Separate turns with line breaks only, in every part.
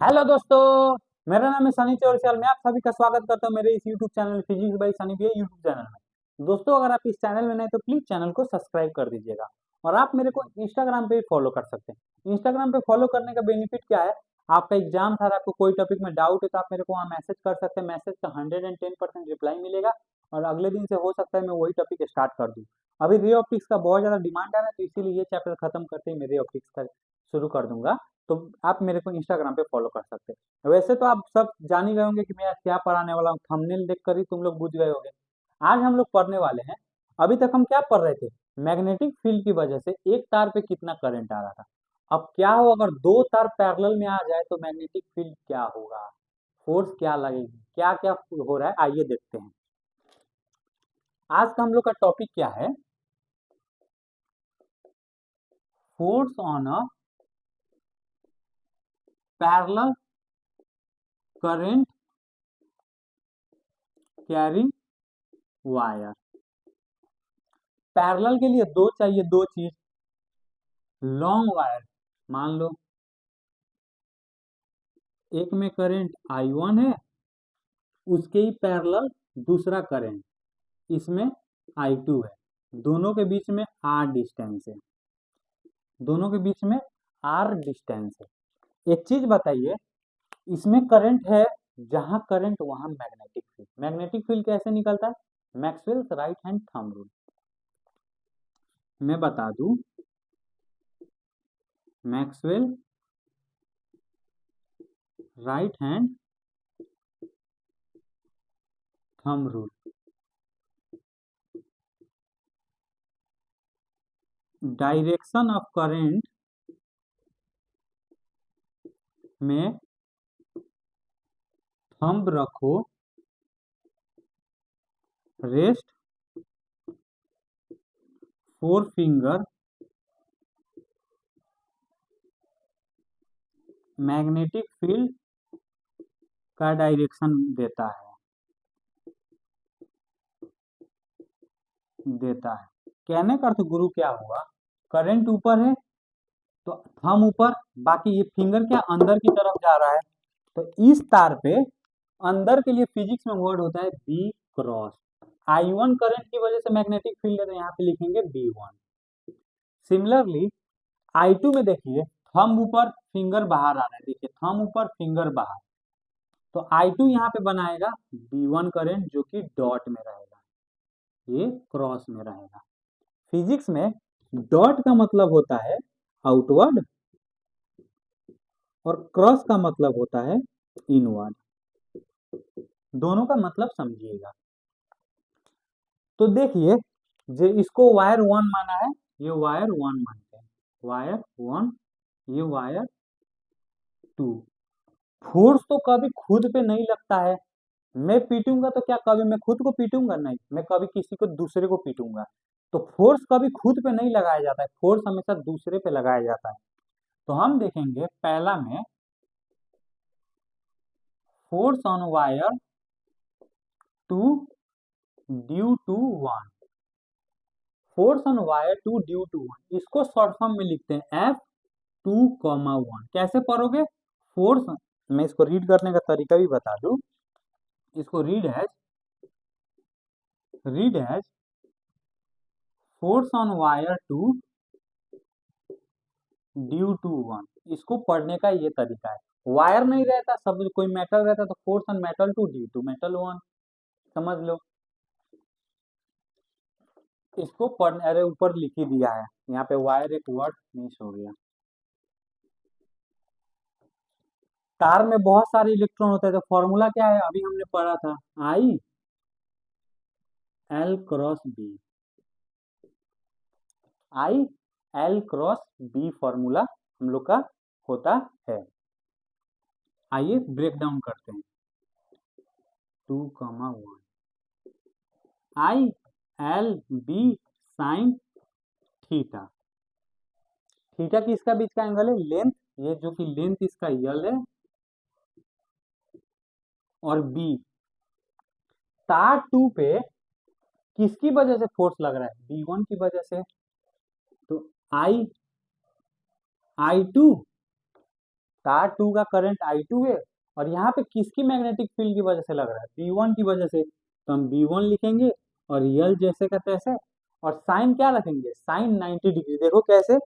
Hello दोस्तों। मेरा नाम है सनी चौरसियाल। मैं आप सभी का स्वागत करता हूं मेरे इस YouTube channel physics bye Sunny भैया यूट्यूब चैनल में। दोस्तों, अगर आप इस चैनल में नए तो प्लीज चैनल को सब्सक्राइब कर दीजिएगा। और आप मेरे को इंस्टाग्राम पे भी फॉलो कर सकते हैं। इंस्टाग्राम पे फॉलो करने का बेनिफिट क्या है? आपका एग्जाम था और आपको कोई टॉपिक में डाउट है तो आप मेरे को वहाँ मैसेज कर सकते हैं। मैसेज का 110% रिप्लाई मिलेगा और अगले दिन से हो सकता है मैं वही टॉपिक स्टार्ट कर दूँ। अभी रे ऑप्टिक्स का बहुत ज्यादा डिमांड आ रहा है, तो इसीलिए ये चैप्टर खत्म करते ही मैं रे ऑप्टिक्स का शुरू कर दूंगा। तो आप मेरे को इंस्टाग्राम पे फॉलो कर सकते हैं। वैसे तो आप सब जान ही गए होंगे कि मैं आज क्या पढ़ाने वाला हूँ। थंबनेल देखकर ही तुम लोग बुझ गए होंगे। आज हम लोग पढ़ने वाले हैं। अभी तक हम क्या पढ़ रहे थे? मैग्नेटिक फील्ड की वजह से एक तार पे कितना करंट आ रहा था। अब क्या हो अगर दो तार पैरेलल में आ जाए तो मैग्नेटिक फील्ड क्या होगा, फोर्स क्या लगेगी, क्या क्या हो रहा है, आइए देखते हैं। आज का हम लोग का टॉपिक क्या है? Force on a parallel current carrying wire. Parallel के लिए दो चाहिए, दो चीज। लॉन्ग वायर, मान लो एक में करंट I1 है, उसके ही पैरेलल दूसरा करंट इसमें I2 है। दोनों के बीच में R डिस्टेंस है। दोनों के बीच में R डिस्टेंस है। एक चीज बताइए, इसमें करंट है, जहां करंट वहां मैग्नेटिक फील्ड। मैग्नेटिक फील्ड कैसे निकलता है? Maxwell's right hand thumb rule. मैं बता दूं, Maxwell right hand thumb rule. Direction of current में थंब रखो, rest four finger magnetic field का डायरेक्शन देता है। कहने का अर्थ गुरु क्या हुआ? करंट ऊपर है तो थंब ऊपर, बाकी ये फिंगर क्या अंदर की तरफ जा रहा है। तो इस तार पे अंदर के लिए फिजिक्स में वर्ड होता है बी क्रॉस। I1 करंट की वजह से मैग्नेटिक फील्ड है तो यहाँ पे लिखेंगे B1। सिमिलरली I2 में देखिए, थंब ऊपर फिंगर बाहर आ रहा है। देखिए थंब ऊपर फिंगर बाहर, तो I2 यहाँ पे बनाएगा B1 करंट जो कि डॉट में रहेगा, ये क्रॉस में रहेगा। फिजिक्स में डॉट का मतलब होता है आउटवर्ड और क्रॉस का मतलब होता है इनवर्ड। दोनों का मतलब समझिएगा। तो देखिए, जो इसको वायर वन माना है, ये वायर वन मानते हैं, वायर वन, ये वायर टू। फोर्स तो कभी खुद पे नहीं लगता है। मैं पीटूंगा तो क्या कभी मैं खुद को पीटूंगा? नहीं, मैं कभी किसी को दूसरे को पीटूंगा। तो फोर्स कभी खुद पे नहीं लगाया जाता है, फोर्स हमेशा दूसरे पे लगाया जाता है। तो हम देखेंगे पहला में, force on wire two due to one. Force on wire two due to one, इसको शॉर्ट फॉर्म में लिखते हैं F2,1। कैसे पढ़ोगे? फोर्स, मैं इसको रीड करने का तरीका भी बता दूं। इसको read as force on wire two due to one. इसको पढ़ने का ये तरीका है। वायर नहीं रहता, सब कोई मेटल रहता तो force on metal two due to metal one, समझ लो। इसको पढ़ने, अरे ऊपर लिख ही दिया है, यहाँ पे वायर एक वर्ड मिस हो गया। तार में बहुत सारे इलेक्ट्रॉन होते हैं, तो फॉर्मूला क्या है अभी हमने पढ़ा था? I L cross B। I L cross B formula हम लोग का होता है। आइए ब्रेक डाउन करते हैं। 2,1 I L B sine theta. Theta किसका बीच का एंगल है? लेंथ। ये जो कि लेंथ इसका यल है, और B तार टू पे किसकी वजह से फोर्स लग रहा है? B1 की वजह से। तो I I2 तार 2 का करंट I2 है और यहाँ पे किसकी मैग्नेटिक फील्ड की वजह से लग रहा है, B1 की वजह से, तो हम B1 लिखेंगे और यल जैसे का तैसे, और साइन क्या रखेंगे, साइन 90 डिग्री। देखो कैसे,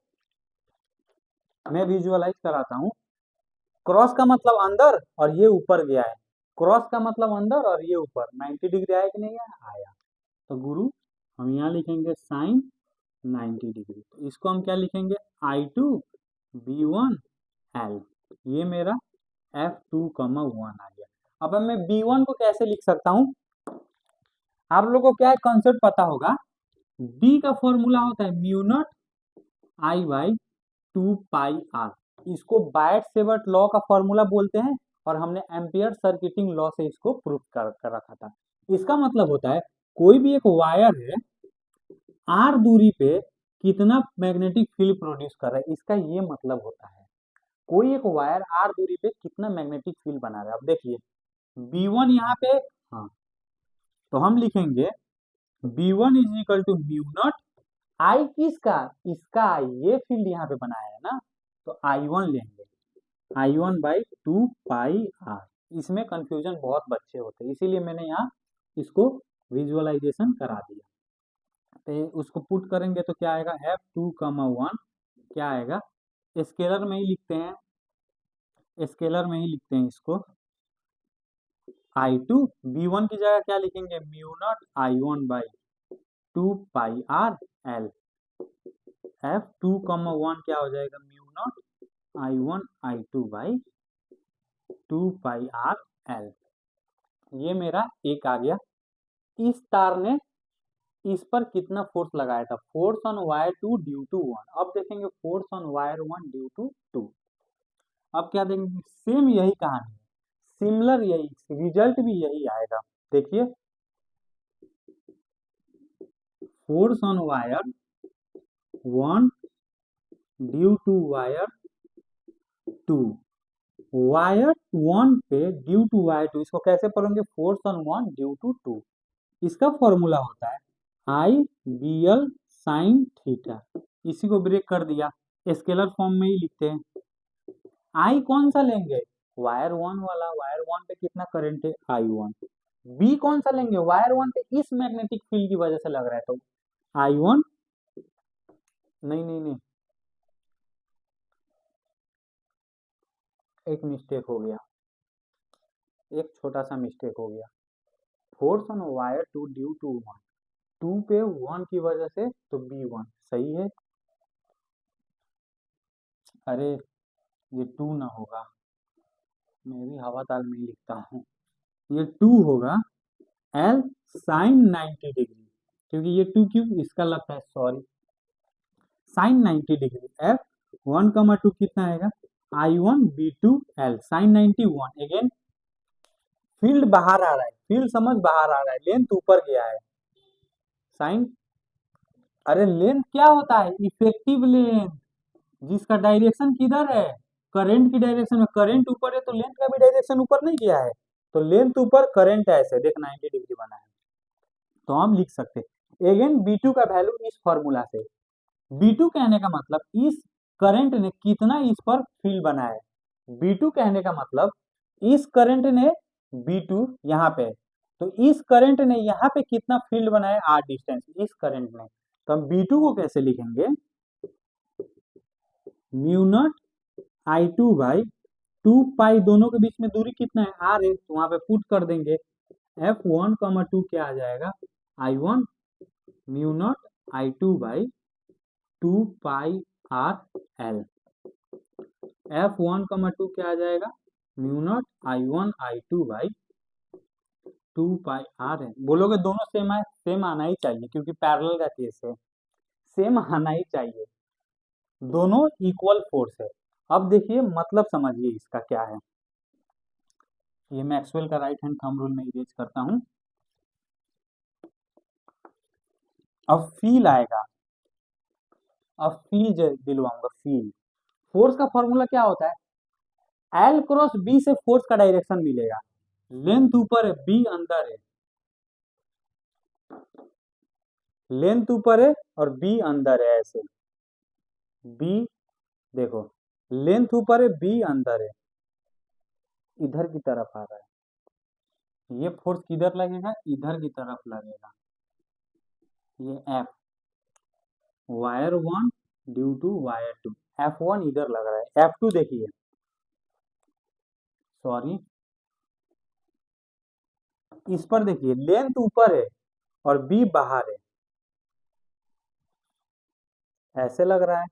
मैं विजुअलाइज कराता हूँ। क्रॉस का मतलब अंदर और ये ऊपर गया है, क्रॉस का मतलब अंदर और ये ऊपर, 90 डिग्री आया कि नहीं आया, आया। तो गुरु हम यहाँ लिखेंगे साइन 90 डिग्री, तो इसको हम क्या लिखेंगे, I2 B1 L, ये मेरा F2,1 आ गया। अब मैं B1 को कैसे लिख सकता हूँ, आप लोगों को क्या कंसेप्ट पता होगा, B का फॉर्मूला होता है mu naught I by 2 pi R, इसको बायट सेवर्ट लॉ का फॉर्मूला बोलते हैं और हमने एम्पियर सर्किटिंग लॉ से इसको प्रूफ कर रखा था। इसका मतलब होता है कोई भी एक वायर है R दूरी पे कितना मैग्नेटिक फील्ड प्रोड्यूस कर रहा है, इसका ये मतलब होता है कोई एक वायर R दूरी पे कितना मैग्नेटिक फील्ड बना रहा है। अब देखिए B1 यहाँ पे, हाँ, तो हम लिखेंगे B1 is equal to mu naught I किसका, इसका ये फील्ड यहाँ पे बनाया है ना, तो I1 लेंगे, I1 बाई 2 पाई R। इसमें कंफ्यूजन बहुत बच्चे होते हैं, इसीलिए मैंने यहाँ इसको विजुअलाइजेशन करा दिया। तो उसको पुट करेंगे तो क्या आएगा, F2,1 क्या आएगा, स्केलर में ही लिखते हैं, स्केलर में ही लिखते हैं इसको, I2 B1 की जगह क्या लिखेंगे, mu naught I1 by 2 pi R L, F2,1 क्या हो जाएगा, mu naught I1 I2 by 2 pi R L। ये मेरा एक आ गया। इस तार ने इस पर कितना फोर्स लगाया था, force on wire 2 due to 1। अब देखेंगे force on wire 1 due to 2। अब क्या देखेंगे, सेम यही कहानी है, सिमिलर यही रिजल्ट भी यही आएगा। देखिए force on wire 1 due to wire 2, wire 1 पे ड्यू टू वायर 2, इसको कैसे पढ़ेंगे, फोर्स ऑन 1 ड्यू टू 2। इसका फॉर्मूला होता है I BL साइन थीटा। इसी को ब्रेक कर दिया, स्केलर फॉर्म में ही लिखते हैं। I कौन सा लेंगे, वायर 1 वाला, वायर 1 पे कितना करंट है I1। B कौन सा लेंगे, वायर 1 पे इस मैग्नेटिक फील्ड की वजह से लग रहा है, तो I1, नहीं नहीं नहीं, एक मिस्टेक हो गया, एक छोटा सा मिस्टेक हो गया। Force on wire 2 due to 1, 2 पे 1 की वजह से तो B1 सही है। अरे ये 2 ना होगा, मैं भी हवा ताल में ही लिखता हूँ, ये 2 होगा L साइन 90 डिग्री, क्योंकि ये 2 क्यों, इसका लगता है, सॉरी, साइन 90 डिग्री। F1,2 कितना आएगा, I1 B2 L sign 91। Again field बाहर आ रहा है, फील्ड समझ बाहर आ रहा है, लेंथ ऊपर गया है, साइन, अरे लेंथ क्या होता है, इफेक्टिव लेंथ, जिसका डायरेक्शन किधर है, करंट की डायरेक्शन में, करंट ऊपर है तो लेंथ का भी डायरेक्शन ऊपर नहीं गया है, तो लेंथ ऊपर, करंट ऐसे देख 90 डिग्री बना है, तो हम लिख सकते हैं। अगेन B2 का वैल्यू इस फॉर्मूला से, B2 कहने का मतलब इस करंट ने कितना इस पर फील्ड बनाया है, B2 कहने का मतलब इस करंट ने B2 यहाँ पे, तो इस करंट ने यहाँ पे कितना फील्ड बनाया R डिस्टेंस, इस करंट ने, तो हम B2 को कैसे लिखेंगे, म्यू नॉट I2 बाई 2 पाई, दोनों के बीच में दूरी कितना है, R है, तो वहां पे पुट कर देंगे, F1,2 क्या आ जाएगा, I1 mu naught I2 by 2 pi RL, F1,2 क्या आ जाएगा, mu naught I1 I2 by 2 pi R है। बोलोगे दोनों सेम है, सेम आना ही चाहिए क्योंकि पैरेलल का केस है, सेम आना ही चाहिए, दोनों इक्वल फोर्स है। अब देखिए मतलब समझिए इसका क्या है, ये मैक्सवेल का राइट हैंड थंब रूल में इरेज करता हूं। अब फील आएगा, अब फील दिलवाऊंगा, फील, फोर्स का फॉर्मूला क्या होता है, L क्रॉस B से फोर्स का डायरेक्शन मिलेगा, लेंथ ऊपर है, B अंदर है, लेंथ ऊपर है और B अंदर है, ऐसे B देखो लेंथ ऊपर है, बी अंदर है, इधर की तरफ आ रहा है। ये फोर्स किधर लगेगा? इधर की तरफ लगेगा। ये F, wire one due to wire two, F1 इधर लग रहा है। F2 देखिए, सॉरी, इस पर देखिए, लेंथ ऊपर है और बी बाहर है, ऐसे लग रहा है।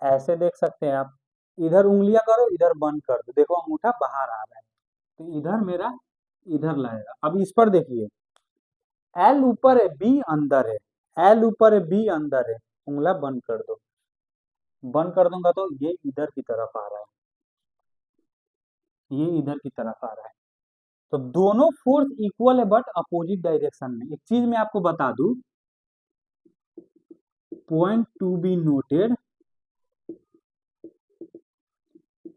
ऐसे देख सकते हैं आप, इधर उंगलियां करो, इधर बंद कर दो, देखो अंगूठा बाहर आ रहा है, तो इधर मेरा इधर लगेगा। अब इस पर देखिए, एल ऊपर है, बी अंदर है, एल ऊपर है, बी अंदर है, उंगला बंद कर दो, बंद कर दूंगा तो ये इधर की तरफ आ रहा है, ये इधर की तरफ आ रहा है। तो दोनों फोर्स इक्वल है बट अपोजिट डायरेक्शन में। एक चीज मैं आपको बता दूं, पॉइंट टू बी नोटेड,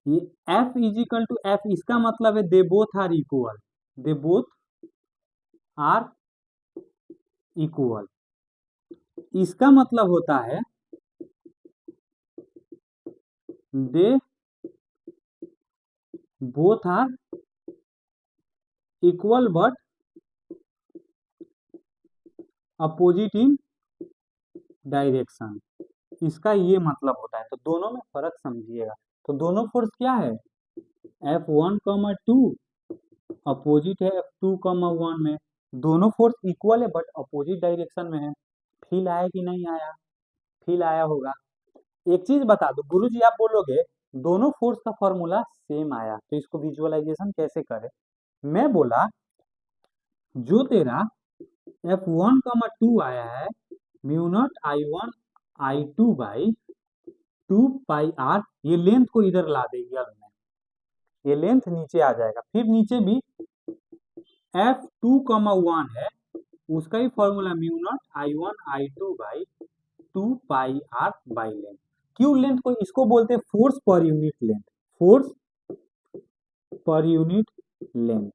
ये F is equal to F, इसका मतलब है they both are equal, they both are equal. इसका मतलब होता है they both are equal but opposite in direction, इसका ये मतलब होता है। तो दोनों में फर्क समझिएगा। तो दोनों फोर्स क्या है? F1, 2 अपोजिट है F2, 1 में। दोनों फोर्स इक्वल है बट अपोजिट डायरेक्शन में है। फील आया कि नहीं आया? फील आया होगा। एक चीज बता दो गुरुजी, आप बोलोगे दोनों फोर्स का फॉर्मूला सेम आया, तो इसको विजुअलाइजेशन कैसे करें? मैं बोला जो तेरा F1, 2 आया है, म्यू नॉट I1 I2/2 पाई r, ये लेंथ को इधर ला देगी यल में, ये लेंथ नीचे आ जाएगा। फिर नीचे भी F2, 1 है, उसका ही formula mu naught I1 I2/2 pi length. Q length को इसको बोलते हैं force per unit length, force per unit length.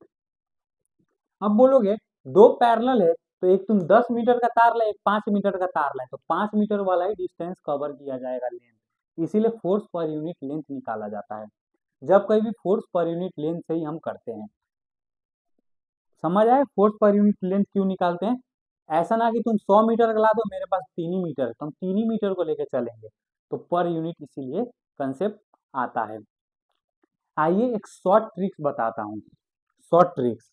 अब बोलोगे दो पैरेलल है, तो एक तुम 10 मीटर का तार लाए, एक 5 मीटर का तार लाए, तो 5 मीटर वाला ही डिस्टेंस कवर किया जाएगा लेंथ, इसीलिए फोर्स पर यूनिट लेंथ निकाला जाता है। जब कहीं भी फोर्स पर यूनिट लेंथ से ही हम करते हैं। समझ आए फोर्स पर यूनिट लेंथ क्यों निकालते हैं? ऐसा ना कि तुम 100 मीटर का ला दो, मेरे पास 3 ही मीटर है, तो हम 3 ही मीटर को लेकर चलेंगे, तो पर यूनिट इसीलिए कंसेप्ट आता है। आइए एक शॉर्ट ट्रिक्स बताता हूँ, शॉर्ट ट्रिक्स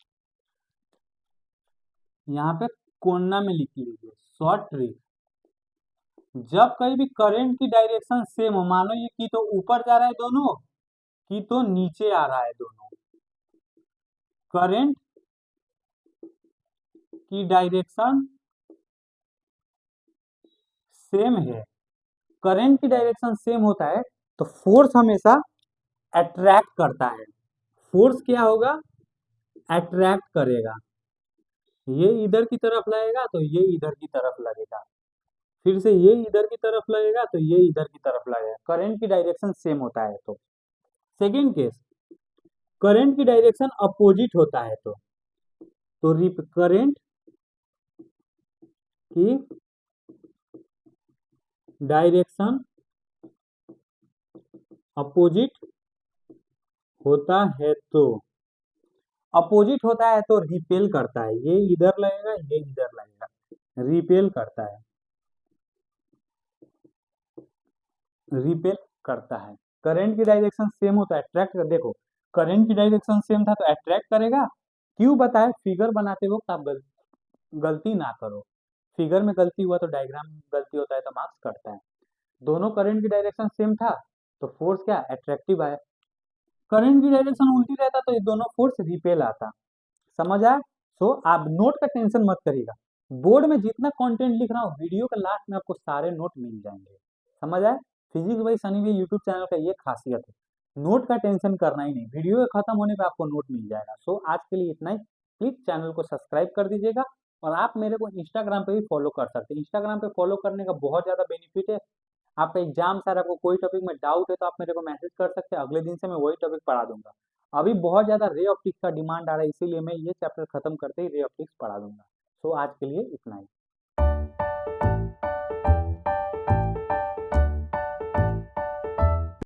यहाँ पे कोना में लिख लीजिए। शॉर्ट ट्रिक, जब कहीं भी करंट की डायरेक्शन सेम हो, मानो ये की तो ऊपर जा रहा है दोनों, की तो नीचे आ रहा है दोनों, करंट की डायरेक्शन सेम है, करंट की डायरेक्शन सेम होता है, तो फोर्स हमेशा अट्रैक्ट करता है। फोर्स क्या होगा? अट्रैक्ट करेगा, ये इधर की तरफ लगेगा तो ये इधर की तरफ लगेगा, फिर से ये इधर की तरफ लगेगा तो ये इधर की तरफ लगेगा, करंट की डायरेक्शन सेम होता है। तो सेकेंड केस, करंट की डायरेक्शन अपोजिट होता है, तो करंट की डायरेक्शन अपोजिट होता है, तो अपोजिट होता है तो रिपेल करता है, ये इधर लगेगा ये इधर लगेगा, रिपेल करता है, रिपेल करता है। करंट की डायरेक्शन सेम होता है, अट्रैक्ट कर, देखो करंट की डायरेक्शन सेम था तो अट्रैक्ट करेगा। क्यों बताए? फिगर बनाते वक्त आप गलती ना करो, फिगर में गलती हुआ तो डायग्राम में गलती होता है तो मार्क्स कटता है। दोनों करंट की डायरेक्शन सेम था तो फोर्स क्या? अट्रैक्टिव आया। करंट की डायरेक्शन उल्टी रहता तो ये दोनों फोर्स रिपेल आता। समझ आया? सो आप नोट का टेंशन मत करिएगा, बोर्ड में जितना कंटेंट लिख रहा हूँ वीडियो के लास्ट में आपको सारे नोट मिल जाएंगे। समझ आए? Physics by Sunny V YouTube channel का ये खासियत है, नोट का टेंशन करना ही नहीं, वीडियो के खत्म होने पे आपको नोट मिल जाएगा। सो आज के लिए इतना ही। प्लीज चैनल को सब्सक्राइब कर दीजिएगा, और आप मेरे को इंस्टाग्राम पे भी फॉलो कर सकते हैं। इंस्टाग्राम पे फॉलो करने का बहुत ज्यादा बेनिफिट है। आपका एग्जाम सर, आपको कोई टॉपिक में डाउट है तो आप मेरे को मैसेज कर सकते हैं, अगले दिन से मैं वही टॉपिक पढ़ा दूंगा। अभी बहुत ज्यादा रे ऑप्टिक्स का डिमांड आ रहा है, इसीलिए मैं ये चैप्टर खत्म करते ही रे ऑप्टिक्स पढ़ा दूंगा। तो आज के लिए इतना ही।